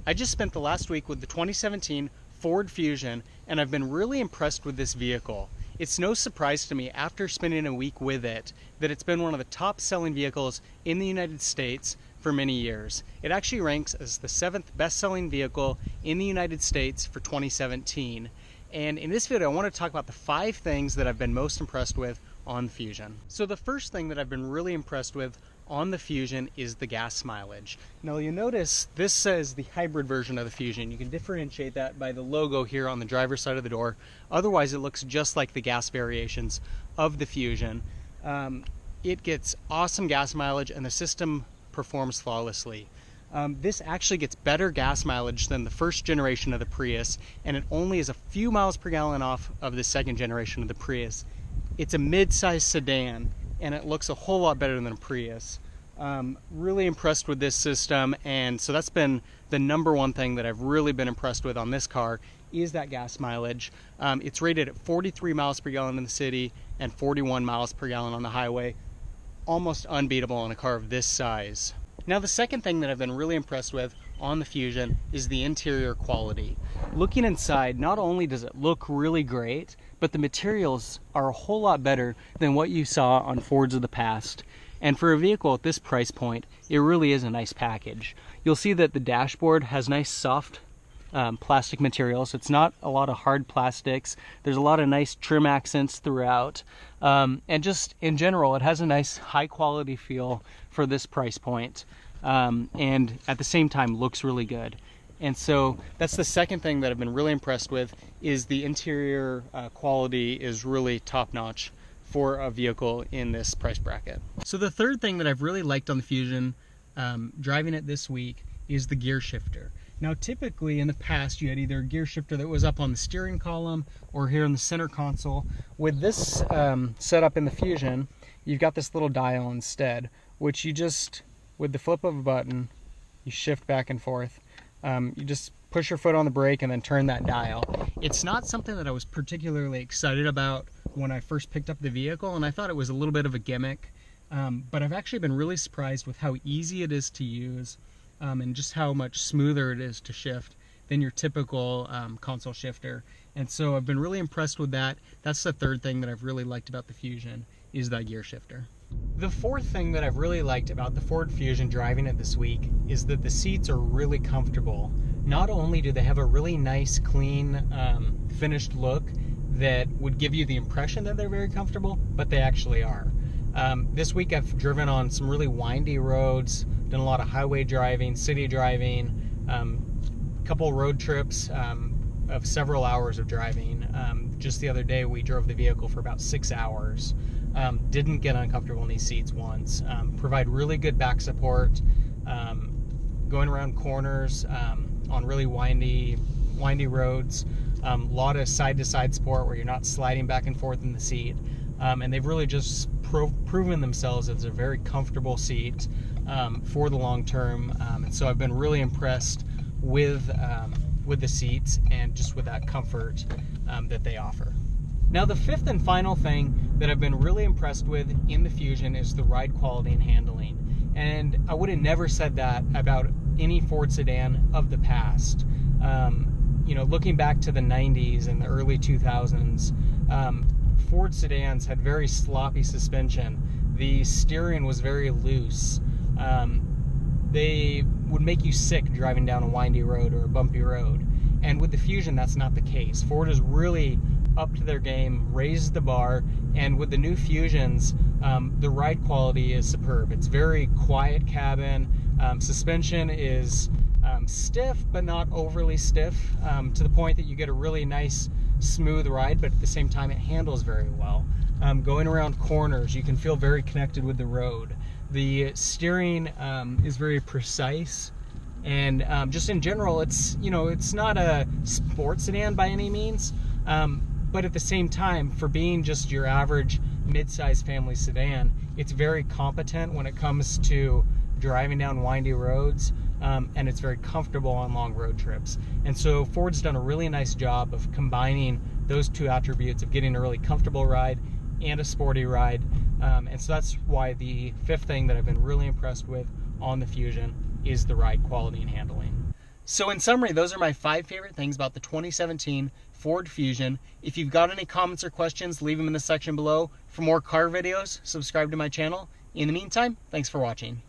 I just spent the last week with the 2017 Ford Fusion, and I've been really impressed with this vehicle. It's no surprise to me after spending a week with it that it's been one of the top selling vehicles in the United States for many years. It actually ranks as the 7th best-selling vehicle in the United States for 2017. And in this video, I want to talk about the 5 things that I've been most impressed with on the Fusion. So the first thing that I've been really impressed with on the Fusion is the gas mileage. Now you'll notice this says the hybrid version of the Fusion. You can differentiate that by the logo here on the driver's side of the door. Otherwise it looks just like the gas variations of the Fusion. It gets awesome gas mileage and the system performs flawlessly. This actually gets better gas mileage than the first generation of the Prius, and it only is a few miles per gallon off of the second generation of the Prius. It's a mid-size sedan and it looks a whole lot better than a Prius. Really impressed with this system, and so that's been the number one thing that I've really been impressed with on this car is that gas mileage. It's rated at 43 miles per gallon in the city and 41 miles per gallon on the highway. Almost unbeatable in a car of this size. Now the second thing that I've been really impressed with on the Fusion is the interior quality. Looking inside, not only does it look really great, but the materials are a whole lot better than what you saw on Fords of the past. And for a vehicle at this price point, it really is a nice package. You'll see that the dashboard has nice soft plastic material, so it's not a lot of hard plastics. There's a lot of nice trim accents throughout. And just in general, it has a nice high quality feel for this price point. And at the same time looks really good. And so that's the second thing that I've been really impressed with is the interior quality is really top-notch for a vehicle in this price bracket. So the third thing that I've really liked on the Fusion, driving it this week, is the gear shifter. Now typically in the past you had either a gear shifter that was up on the steering column or here in the center console. With this setup in the Fusion, you've got this little dial instead, which you just, with the flip of a button, you shift back and forth. You just push your foot on the brake and then turn that dial. It's not something that I was particularly excited about when I first picked up the vehicle, and I thought it was a little bit of a gimmick, but I've actually been really surprised with how easy it is to use and just how much smoother it is to shift than your typical console shifter. And so I've been really impressed with that. That's the third thing that I've really liked about the Fusion is that gear shifter. The fourth thing that I've really liked about the Ford Fusion driving it this week is that the seats are really comfortable. Not only do they have a really nice, clean, finished look that would give you the impression that they're very comfortable, but they actually are. This week I've driven on some really windy roads, done a lot of highway driving, city driving, a couple road trips of several hours of driving. Just the other day we drove the vehicle for about 6 hours. Didn't get uncomfortable in these seats once. Provide really good back support, going around corners on really windy roads. A lot of side-to-side support where you're not sliding back and forth in the seat. And they've really just proven themselves as a very comfortable seat for the long term. And so I've been really impressed with the seats and just with that comfort that they offer. Now the fifth and final thing that I've been really impressed with in the Fusion is the ride quality and handling. And I would have never said that about any Ford sedan of the past. You know, looking back to the 90s and the early 2000s, Ford sedans had very sloppy suspension. The steering was very loose. They would make you sick driving down a windy road or a bumpy road. And with the Fusion, that's not the case. Ford is really up to their game, raised the bar, and with the new Fusions, the ride quality is superb. It's very quiet cabin. Suspension is stiff, but not overly stiff, to the point that you get a really nice, smooth ride, but at the same time it handles very well. Going around corners, you can feel very connected with the road. The steering is very precise, and just in general, it's not a sports sedan by any means, but at the same time, for being just your average mid-size family sedan, it's very competent when it comes to driving down windy roads, and it's very comfortable on long road trips. And so Ford's done a really nice job of combining those two attributes of getting a really comfortable ride and a sporty ride. And so that's why the fifth thing that I've been really impressed with on the Fusion is the ride quality and handling. So in summary, those are my 5 favorite things about the 2017 Ford Fusion. If you've got any comments or questions, leave them in the section below. For more car videos, subscribe to my channel. In the meantime, thanks for watching.